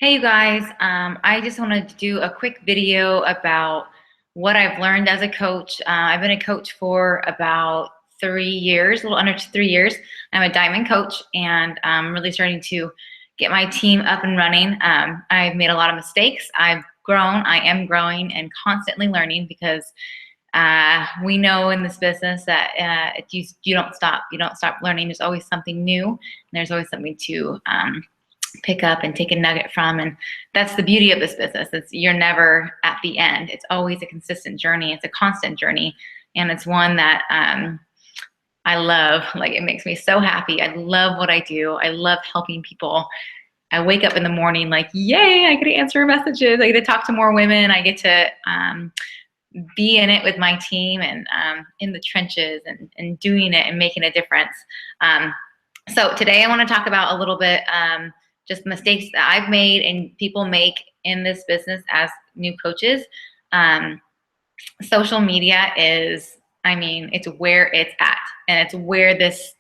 Hey you guys, I just wanted to do a quick video about what I've learned as a coach. I've been a coach for about 3 years, a little under 3 years. I'm a diamond coach and I'm really starting to get my team up and running. I've made a lot of mistakes. I've grown, I am growing and constantly learning because we know in this business that you don't stop. You don't stop learning. There's always something new and there's always something to pick up and take a nugget from, and that's the beauty of this business. You're never at the end. It's always a consistent journey. It's a constant journey, and it's one that I love. Like, it makes me so happy. I love what I do. I love helping people. I wake up in the morning like, yay, I get to answer messages. I get to talk to more women. I get to be in it with my team and in the trenches and doing it and making a difference. So today I want to talk about a little bit just mistakes that I've made and people make in this business as new coaches. Social media is, it's where it's at, and it's where this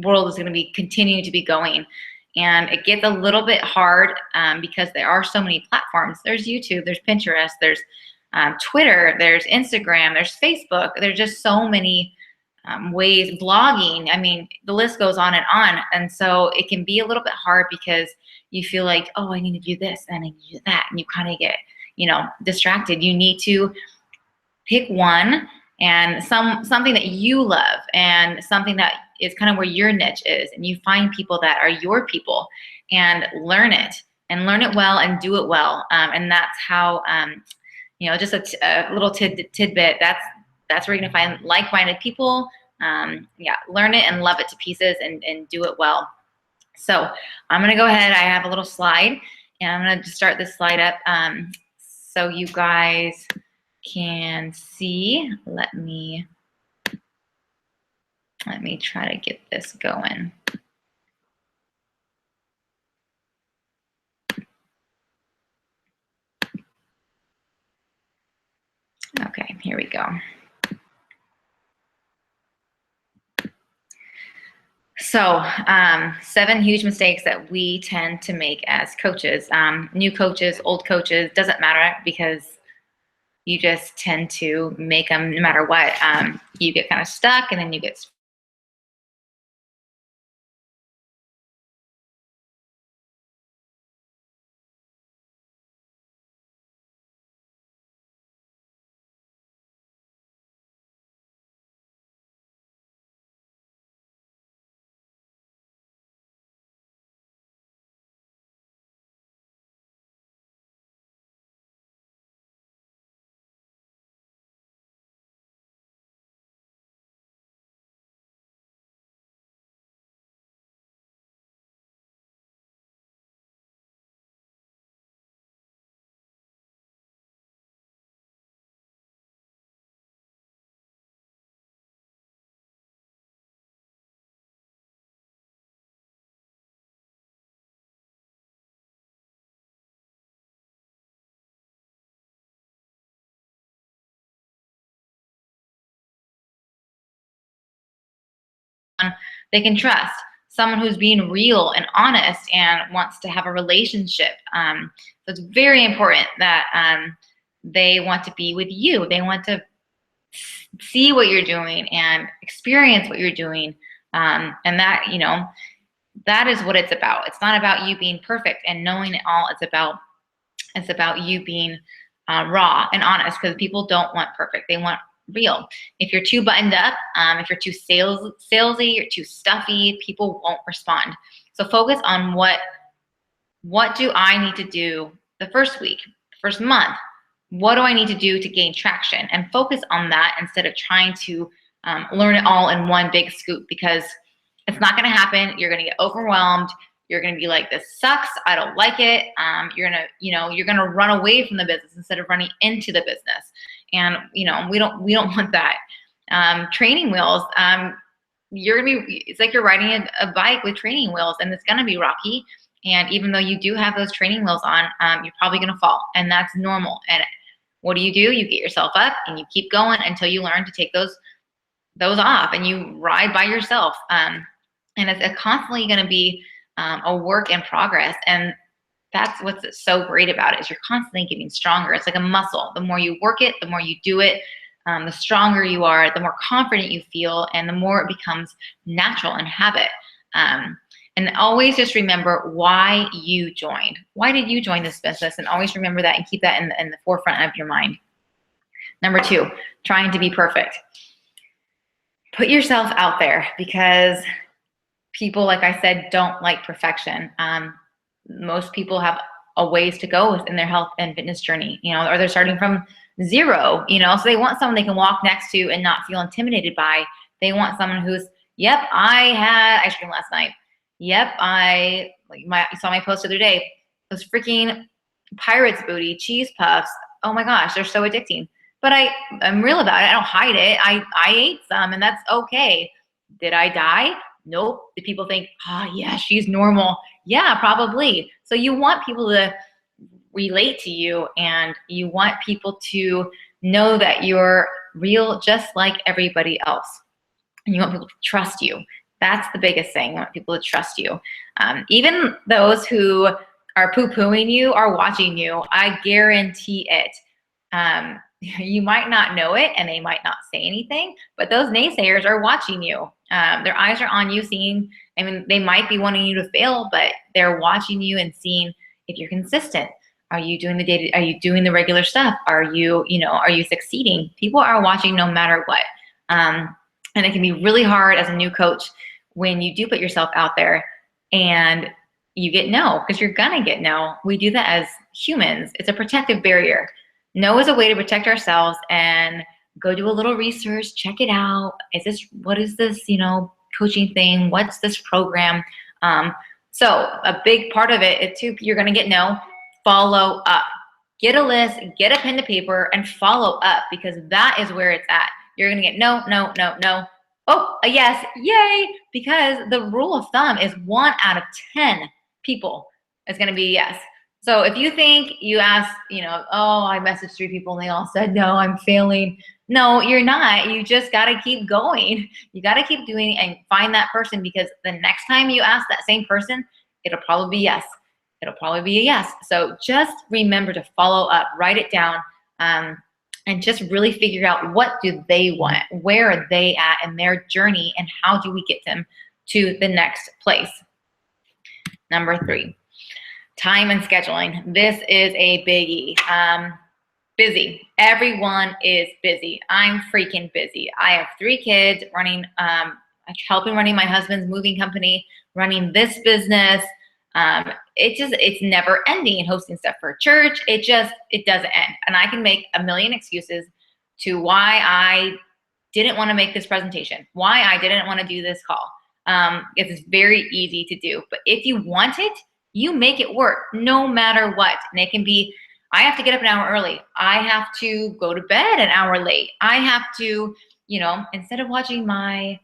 world is going to be continuing to be going. And it gets a little bit hard because there are so many platforms. There's YouTube, there's Pinterest, there's Twitter, there's Instagram, there's Facebook. There's just so many ways, blogging. The list goes on. And so it can be a little bit hard because you feel like, oh, I need to do this and I need to do that. And you kind of get, distracted. You need to pick one and something that you love and something that is kind of where your niche is. And you find people that are your people and learn it well and do it well. And that's how, just a little tidbit. That's where you're gonna find like-minded people. Learn it and love it to pieces and do it well. So I'm gonna go ahead. I have a little slide, and I'm gonna just start this slide up so you guys can see. Let me try to get this going. Okay, here we go. So 7 huge mistakes that we tend to make as coaches. New coaches, old coaches, doesn't matter, because you just tend to make them no matter what. You get kind of stuck, and then you get they can trust someone who's being real and honest and wants to have a relationship. So it's very important that they want to be with you. They want to see what you're doing and experience what you're doing. And that, that is what it's about. It's not about you being perfect and knowing it all. It's about you being raw and honest, because people don't want perfect. They want real. If you're too buttoned up, if you're too salesy, you're too stuffy, people won't respond. So focus on what do I need to do the first week, first month? What do I need to do to gain traction? And focus on that instead of trying to learn it all in one big scoop, because it's not going to happen. You're going to get overwhelmed. You're going to be like, this sucks. I don't like it. You're going to run away from the business instead of running into the business. And, we don't want that. Training wheels, it's like you're riding a bike with training wheels, and it's going to be rocky. And even though you do have those training wheels on, you're probably going to fall, and that's normal. And what do? You get yourself up and you keep going until you learn to take those off, and you ride by yourself. And it's constantly going to be a work in progress. And That's what's so great about it, is you're constantly getting stronger. It's like a muscle. The more you work it, the more you do it, the stronger you are, the more confident you feel, and the more it becomes natural and habit. And always just remember why you joined. Why did you join this business? And always remember that and keep that in the forefront of your mind. Number 2, trying to be perfect. Put yourself out there, because people, like I said, don't like perfection. Most people have a ways to go in their health and fitness journey, or they're starting from 0, so they want someone they can walk next to and not feel intimidated by. They want someone who's, yep, I had ice cream last night. Yep, you saw my post the other day. Those freaking Pirates booty cheese puffs. Oh my gosh, they're so addicting. But I'm real about it. I don't hide it. I ate some, and that's okay. Did I die? Nope. Did people think, oh yeah, she's normal? Yeah, probably. So you want people to relate to you, and you want people to know that you're real just like everybody else. And you want people to trust you. That's the biggest thing. You want people to trust you. Even those who are poo-pooing you are watching you. I guarantee it. You might not know it, and they might not say anything, but those naysayers are watching you. Their eyes are on you, seeing, they might be wanting you to fail, but they're watching you and seeing if you're consistent. Are you doing the are you doing the regular stuff? Are you succeeding? People are watching no matter what. And it can be really hard as a new coach when you do put yourself out there and you get no, because you're gonna get no. We do that as humans. It's a protective barrier. No is a way to protect ourselves and go do a little research, check it out. What is this, coaching thing? What's this program? So a big part of it too, you're gonna get no, follow up. Get a list, get a pen to paper, and follow up, because that is where it's at. You're gonna get no, no, no, no. Oh, a yes, yay, because the rule of thumb is 1 out of 10 people is gonna be yes. So if you think you asked, oh, I messaged 3 people and they all said no, I'm failing. No, you're not. You just got to keep going. You got to keep doing and find that person, because the next time you ask that same person, it'll probably be yes. It'll probably be a yes. So just remember to follow up, write it down, and just really figure out what do they want, where are they at in their journey, and how do we get them to the next place. Number 3. Time and scheduling. This is a biggie. Busy. Everyone is busy. I'm freaking busy. I have 3 kids running, helping running my husband's moving company, running this business. It's never ending, hosting stuff for church. It doesn't end. And I can make a million excuses to why I didn't want to make this presentation, why I didn't want to do this call. It's very easy to do, but if you want it, you make it work no matter what. And it can be, I have to get up an hour early. I have to go to bed an hour late. I have to, instead of watching my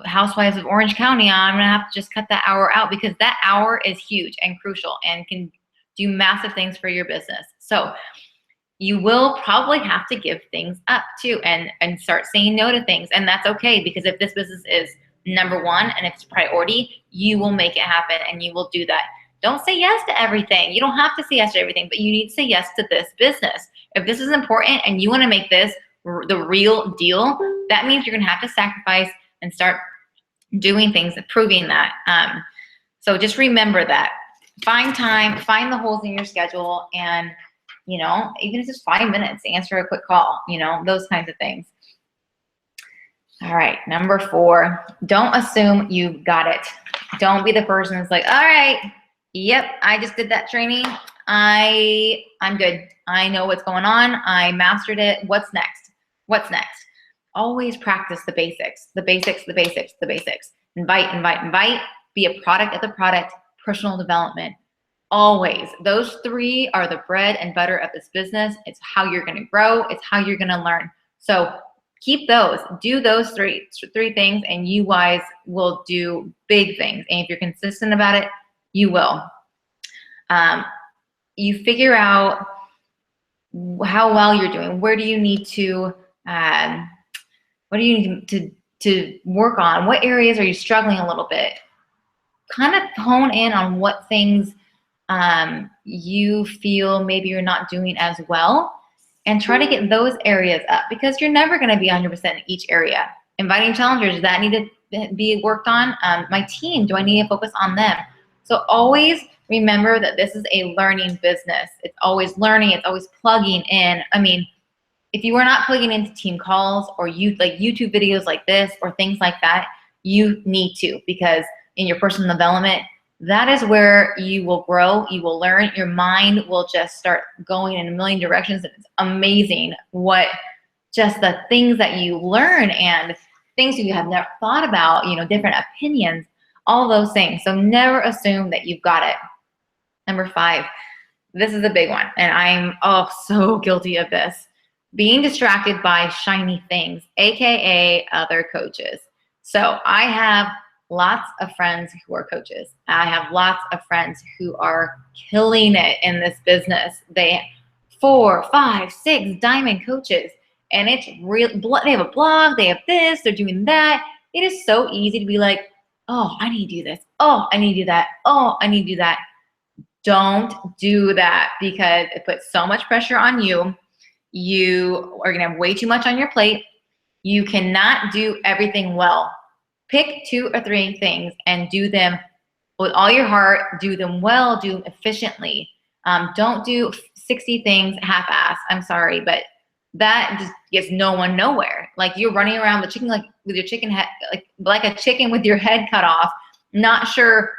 Housewives of Orange County, I'm gonna have to just cut that hour out, because that hour is huge and crucial and can do massive things for your business. So you will probably have to give things up too, and start saying no to things. And that's okay, because if this business is number 1 and it's priority, you will make it happen and you will do that. Don't say yes to everything. You don't have to say yes to everything, but you need to say yes to this business. If this is important and you want to make this the real deal, that means you're going to have to sacrifice and start doing things and proving that. So just remember that. Find time, find the holes in your schedule, and even if it's just 5 minutes, answer a quick call, those kinds of things. All right, number 4, don't assume you've got it. Don't be the person that's like, all right, yep, I just did that training. I'm good. I know what's going on. I mastered it. What's next? What's next? Always practice the basics, the basics, the basics, the basics. Invite, invite, invite. Be a product of the product. Personal development. Always. Those 3 are the bread and butter of this business. It's how you're going to grow. It's how you're going to learn. So keep those. Do those three things, and you guys will do big things. And if you're consistent about it, you will. You figure out how well you're doing. Where do you need to what do you need to work on? What areas are you struggling a little bit? kind of hone in on what things you feel maybe you're not doing as well, and try to get those areas up, because you're never going to be 100% in each area. Inviting challengers, that need to be worked on. My team, do I need to focus on them? So always remember that this is a learning business. It's always learning. It's always plugging in. I mean, if you are not plugging into team calls or like YouTube videos like this or things like that, you need to, because in your personal development, that is where you will grow, you will learn, your mind will just start going in a million directions. And it's amazing what just the things that you learn and things you have never thought about, you know, different opinions, all those things. So never assume that you've got it. Number 5, this is a big one, and I'm so guilty of this. Being distracted by shiny things, AKA other coaches. So I have lots of friends who are coaches. I have lots of friends who are killing it in this business. They 4, 5, 6 diamond coaches, and it's real. They have a blog, they have this, they're doing that. It is so easy to be like, oh, I need to do this. Oh, I need to do that. Oh, I need to do that. Don't do that, because it puts so much pressure on you. You are gonna have way too much on your plate. You cannot do everything well. Pick 2 or 3 things and do them with all your heart. Do them well, do them efficiently. Don't do 60 things half-ass. I'm sorry, but that just gets no one nowhere. Like, you're running around the chicken, like with your chicken head, like a chicken with your head cut off, not sure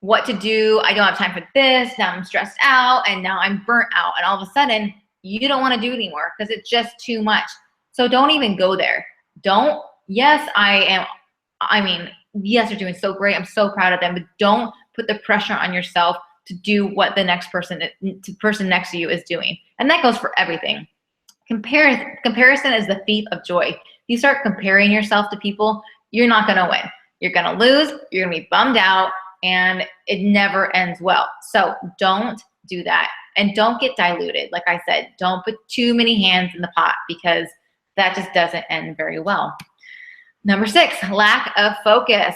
what to do. I don't have time for this. Now I'm stressed out, and now I'm burnt out. And all of a sudden, you don't want to do it anymore because it's just too much. So don't even go there. Don't. Yes, yes, they're doing so great. I'm so proud of them, but don't put the pressure on yourself to do what the next person next to you is doing. And that goes for everything. Comparison is the thief of joy. If you start comparing yourself to people, you're not going to win. You're going to lose. You're going to be bummed out, and it never ends well. So don't do that. And don't get diluted. Like I said, don't put too many hands in the pot, because that just doesn't end very well. Number 6, lack of focus.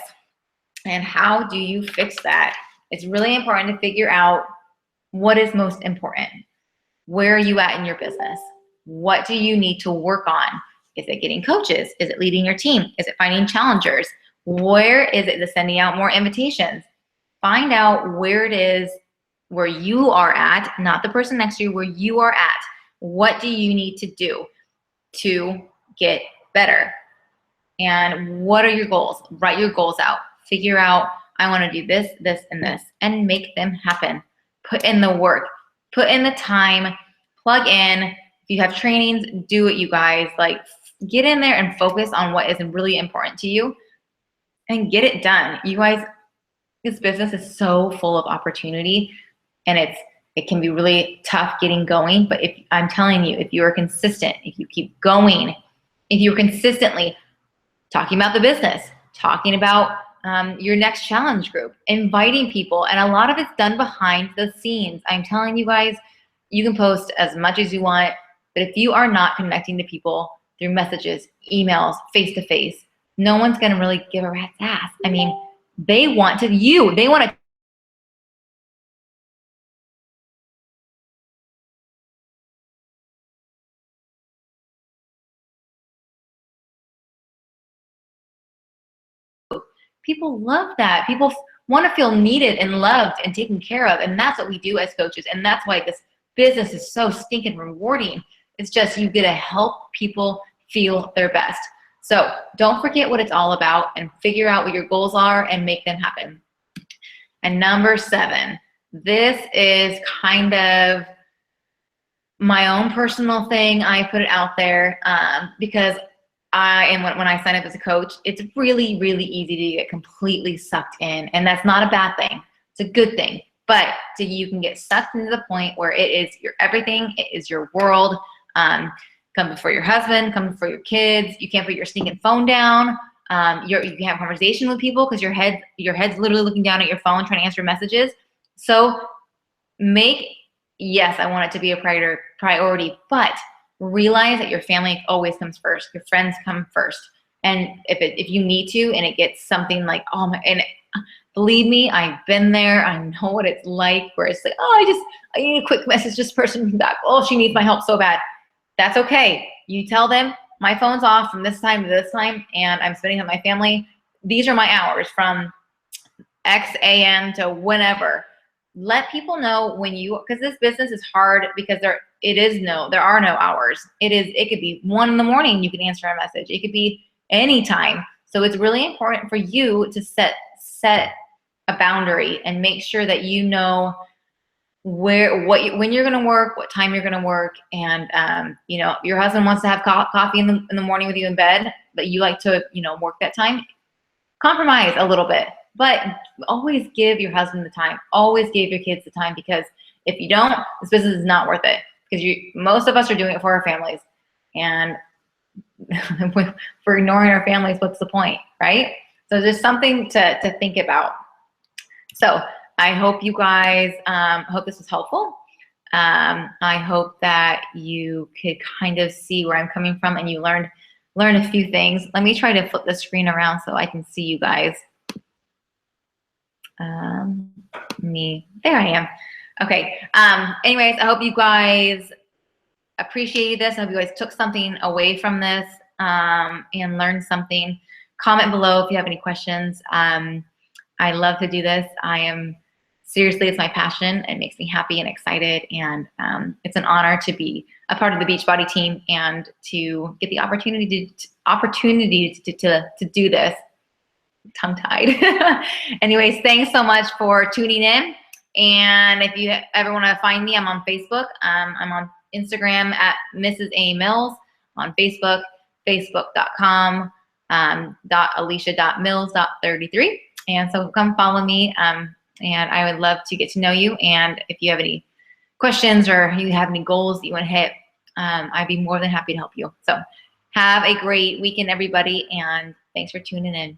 And how do you fix that? It's really important to figure out what is most important. Where are you at in your business? What do you need to work on? Is it getting coaches? Is it leading your team? Is it finding challengers? Where is it sending out more invitations? Find out where it is where you are at, not the person next to you, where you are at. What do you need to do to get better? And what are your goals? Write your goals out. Figure out, I want to do this, this, and this, and make them happen. Put in the work. Put in the time. Plug in. If you have trainings, do it, you guys. Like, get in there and focus on what is really important to you and get it done. You guys, this business is so full of opportunity, and it can be really tough getting going. But I'm telling you, if you are consistent, if you keep going, if you're consistently talking about the business, talking about your next challenge group, inviting people, and a lot of it's done behind the scenes. I'm telling you guys, you can post as much as you want, but if you are not connecting to people through messages, emails, face-to-face, no one's gonna really give a rat's ass. I mean, they want to people love that. People want to feel needed and loved and taken care of. And that's what we do as coaches. And that's why this business is so stinking rewarding. It's just, you get to help people feel their best. So don't forget what it's all about, and figure out what your goals are and make them happen. And number 7, this is kind of my own personal thing. I put it out there because when I sign up as a coach, it's really, really easy to get completely sucked in. And that's not a bad thing. It's a good thing. But you can get sucked into the point where it is your everything. It is your world. Come before your husband, come before your kids. You can't put your sneaking phone down. You can have conversation with people because your head's literally looking down at your phone trying to answer messages. So yes, I want it to be a priority, but realize that your family always comes first. Your friends come first. And if you need to, and it gets something like, oh my, and believe me, I've been there. I know what it's like, where it's like, oh, I need a quick message. This person back. Oh, she needs my help so bad. That's okay. You tell them my phone's off from this time to this time, and I'm spending with my family. These are my hours from X a.m. to whenever. Let people know when because this business is hard because there are no hours. It could be 1 in the morning. You can answer a message. It could be anytime. So it's really important for you to set a boundary and make sure that you know when you're going to work, what time you're going to work. And, you know, your husband wants to have coffee in the morning with you in bed, but you like to, you know, work that time. Compromise a little bit, but always give your husband the time. Always give your kids the time, because if you don't, this business is not worth it, because most of us are doing it for our families. And if we're ignoring our families, what's the point, right? So there's something to think about. So I hope you guys, hope this was helpful. I hope that you could kind of see where I'm coming from and you learn a few things. Let me try to flip the screen around so I can see you guys. There I am. Okay. Anyways, I hope you guys appreciated this. I hope you guys took something away from this and learned something. Comment below if you have any questions. I love to do this. Seriously, it's my passion. It makes me happy and excited, and it's an honor to be a part of the Beachbody team and to get the opportunity to do this. Tongue-tied. Anyways, thanks so much for tuning in. And if you ever want to find me, I'm on Facebook. I'm on Instagram at Mrs. A. Mills, on Facebook, facebook.com .alicia.mills.33. And so come follow me. And I would love to get to know you. And if you have any questions or you have any goals that you want to hit, I'd be more than happy to help you. So have a great weekend, everybody. And thanks for tuning in.